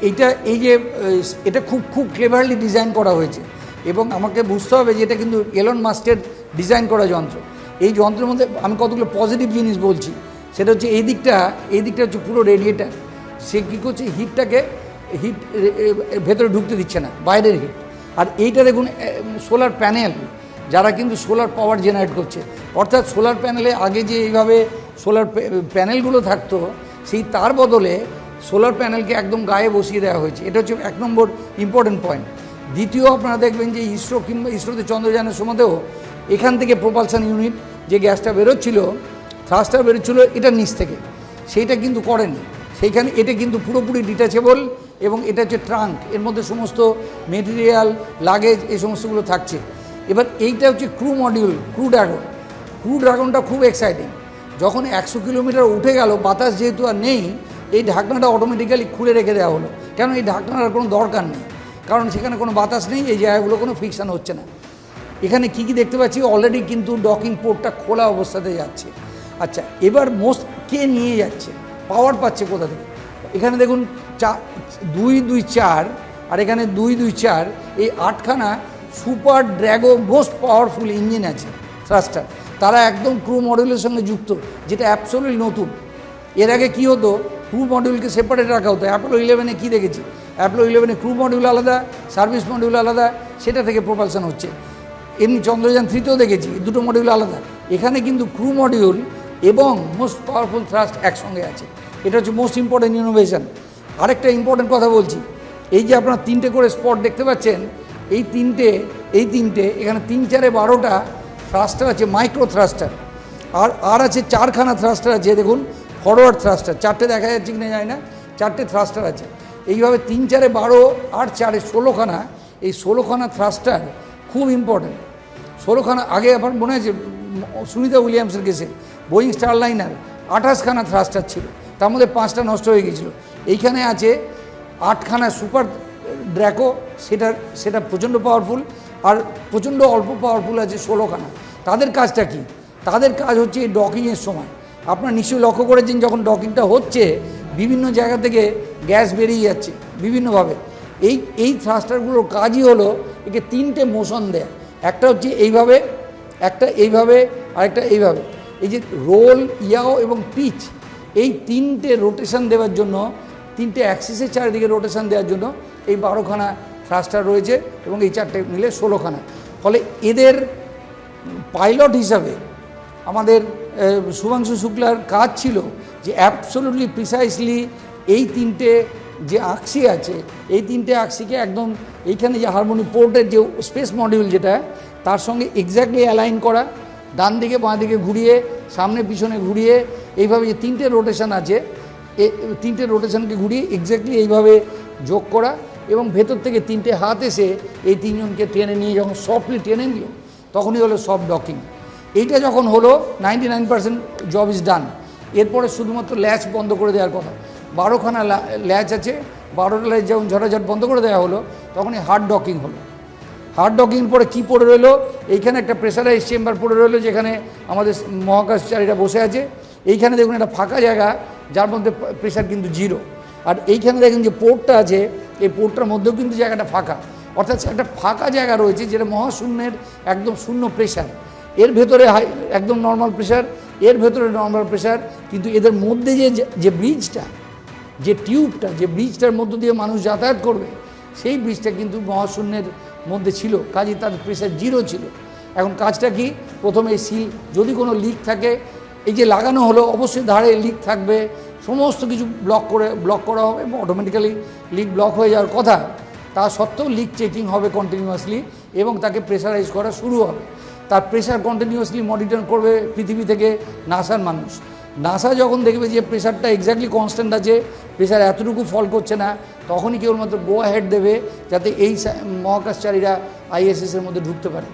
এইটা এই যে এটা খুব খুব ক্লেভারলি ডিজাইন করা হয়েছে এবং আমাকে বুঝতে হবে যে এটা কিন্তু এলন মাস্কের ডিজাইন করা যন্ত্র। এই যন্ত্রের মধ্যে আমি কতগুলো পজিটিভ জিনিস বলছি, সেটা হচ্ছে এই দিকটা হচ্ছে পুরো রেডিয়েটার। সে কী করছে, হিট ভেতরে ঢুকতে দিচ্ছে না, বাইরের হিট। আর এইটা দেখুন সোলার প্যানেল, যারা কিন্তু সোলার পাওয়ার জেনারেট করছে, অর্থাৎ সোলার প্যানেলে আগে যে এইভাবে সোলার প্যানেলগুলো থাকতো, সেই তার বদলে সোলার প্যানেলকে একদম গায়ে বসিয়ে দেওয়া হয়েছে। এটা হচ্ছে 1 নম্বর ইম্পর্টেন্ট পয়েন্ট। দ্বিতীয়, আপনারা দেখবেন যে ইসরোতে চন্দ্রযানের সময়তেও এখান থেকে প্রপালশান ইউনিট যে গ্যাসটা বেরোচ্ছিল, থ্রাস্টার বেরোচ্ছিলো এটার নিচ থেকে, সেইটা কিন্তু করেনি। সেইখানে এটা কিন্তু পুরোপুরি ডিটাচেবল এবং এটা হচ্ছে ট্রাঙ্ক, এর মধ্যে সমস্ত মেটেরিয়াল, লাগেজ এই সমস্তগুলো থাকছে। এবার এইটা হচ্ছে ক্রু মডিউল, ক্রু ড্রাগনটা খুব এক্সাইটিং। যখন 100 কিলোমিটার উঠে গেল, বাতাস যেহেতু আর নেই, এই ঢাকনাটা অটোমেটিক্যালি খুলে রেখে দেওয়া হলো। কেন এই ঢাকনার কোনো দরকার নেই, কারণ সেখানে কোনো বাতাস নেই, এই জায়গাগুলো কোনো ফ্রিকশান হচ্ছে না। এখানে কি কি দেখতে পাচ্ছি, অলরেডি কিন্তু ডকিং পোর্টটা খোলা অবস্থাতে যাচ্ছে। আচ্ছা, এবার কে নিয়ে যাচ্ছে, পাওয়ার পাচ্ছে কোথা থেকে? এখানে দেখুন 2-2-4 আর এখানে 2-2-4, এই 8খানা সুপার ড্র্যাগো মোস্ট পাওয়ারফুল ইঞ্জিন আছে থ্রাস্টার। তারা একদম ক্রু মডিউলের সঙ্গে যুক্ত, যেটা অ্যাবসলিউটলি নতুন। এর আগে কী হতো, ক্রু মডিউলকে সেপারেট রাখা হতো। অ্যাপোলো 11-এ কী দেখেছি, অ্যাপোলো 11-এ ক্রু মডিউল আলাদা, সার্ভিস মডিউল আলাদা, সেটা থেকে প্রপালশন হচ্ছে। এমনি চন্দ্রযান 3-তেও দেখেছি, দুটো মডিউল আলাদা। এখানে কিন্তু ক্রু মডিউল এবং মোস্ট পাওয়ারফুল থ্রাস্ট একসঙ্গে আছে। এটা হচ্ছে মোস্ট ইম্পর্টেন্ট ইনোভেশন। আরেকটা ইম্পর্টেন্ট কথা বলছি, এই যে আপনারা 3টে করে স্পট দেখতে পাচ্ছেন, এই তিনটে এখানে 3-4-12টা থ্রাস্টার আছে, মাইক্রো থ্রাস্টার। আর আছে 4খানা থ্রাস্টার আছে, দেখুন ফরওয়ার্ড থ্রাস্টার, 4টে দেখা যাচ্ছে কিনা যায় না, 4টে থ্রাস্টার আছে। এইভাবে 3-4-12, 8-4-16খানা, এই 16খানা থ্রাস্টার খুব ইম্পর্টেন্ট। 16খানা আগে আপনার মনে আছে সুনিতা উইলিয়ামসের কেসে বোয়িং স্টারলাইনার 28খানা থ্রাস্টার ছিল, তার মধ্যে 5টা নষ্ট হয়ে গিয়েছিল। এইখানে আছে 8খানা সুপার ড্র্যাকো, সেটা প্রচণ্ড পাওয়ারফুল, আর প্রচণ্ড অল্প পাওয়ারফুল আছে 16খানা। তাদের কাজটা কি? তাদের কাজ হচ্ছে এই ডকিংয়ের সময়। আপনারা নিশ্চয়ই লক্ষ্য করেছেন, যখন ডকিংটা হচ্ছে বিভিন্ন জায়গা থেকে গ্যাস বেরিয়ে যাচ্ছে বিভিন্নভাবে। এই থ্রাস্টারগুলোর কাজই হলো একে 3টে মোশন দেয়া। একটা হচ্ছে এইভাবে, একটা এইভাবে, আরেকটা এইভাবে। এই যে রোল, ইয়াও এবং পিচ, এই 3টে রোটেশন দেওয়ার জন্য, 3টে অ্যাক্সিসের চারিদিকে রোটেশন দেওয়ার জন্য এই 12খানা থ্রাস্টার রয়েছে এবং এই 4টে মিলে 16খানা। ফলে এদের পাইলট হিসাবে আমাদের শুভাংশু শুক্লার কাজ ছিল যে অ্যাবসলিউটলি প্রিসাইসলি এই 3টে যে আক্সি আছে, এই 3টে আক্সিকে একদম এইখানে যে হারমোনি পোর্টের যে স্পেস মডিউল যেটা, তার সঙ্গে এক্স্যাক্টলি অ্যালাইন করা, ডান দিকে বাঁ দিকে ঘুরিয়ে, সামনে পিছনে ঘুরিয়ে, এইভাবে যে 3টে রোটেশন আছে, এই 3টে রোটেশনকে ঘুরিয়ে এক্স্যাক্টলি এইভাবে যোগ করা, এবং ভেতর থেকে 3টে হাত এসে এই 3জনকে টেনে নিয়ে যখন সফটলি টেনে নিল, তখনই হলো সফট ডকিং। এইটা যখন হলো 99% জব ইজ ডান। এরপরে শুধুমাত্র ল্যাচ বন্ধ করে দেওয়ার কথা। 12খানা ল্যাচ আছে, 12টা ল্যাচ যখন ঝটাঝট বন্ধ করে দেওয়া হলো, তখনই হার্ড ডকিং হলো। হার্ড ডকিং পরে কী পড়ে রইলো, এইখানে একটা প্রেসারাইজ চেম্বার পড়ে রইলো, যেখানে আমাদের মহাকাশচারীরা বসে আছে। এইখানে দেখুন একটা ফাঁকা জায়গা, যার মধ্যে প্রেসার কিন্তু 0। আর এইখানে দেখেন যে পোর্টটা আছে, এই পোর্টটার মধ্যেও কিন্তু জায়গাটা ফাঁকা, অর্থাৎ একটা ফাঁকা জায়গা রয়েছে যেটা মহাশূন্যের একদম শূন্য প্রেসার। এর ভেতরে একদম নর্মাল প্রেসার, এর ভেতরে নর্মাল প্রেসার, কিন্তু এদের মধ্যে যে ব্রিজটা, যে টিউবটা, যে ব্রিজটার মধ্য দিয়ে মানুষ যাতায়াত করবে, সেই ব্রিজটা কিন্তু মহাশূন্যের মধ্যে ছিল, কাজে তার প্রেসার 0 ছিল। এখন কাজটা কি, প্রথমে এই সিল, যদি কোনো লিক থাকে, এই যে লাগানো হলো, অবশ্যই ধারে লিক থাকবে, সমস্ত কিছু ব্লক করা হবে এবং অটোমেটিক্যালি লিক ব্লক হয়ে যাওয়ার কথা। তা সত্ত্বেও লিক চেকিং হবে কন্টিনিউয়াসলি এবং তাকে প্রেসারাইজ করা শুরু হবে। তার প্রেসার কন্টিনিউয়াসলি মনিটর করবে পৃথিবী থেকে নাসার মানুষ। নাসা যখন দেখবে যে প্রেসারটা এক্স্যাক্টলি কনস্ট্যান্ট আছে, প্রেসার এতটুকু ফল করছে না, তখনই কেবলমাত্র গো অ্যাহেড দেবে, যাতে এই মহাকাশচারীরা ISS-এর মধ্যে ঢুকতে পারে।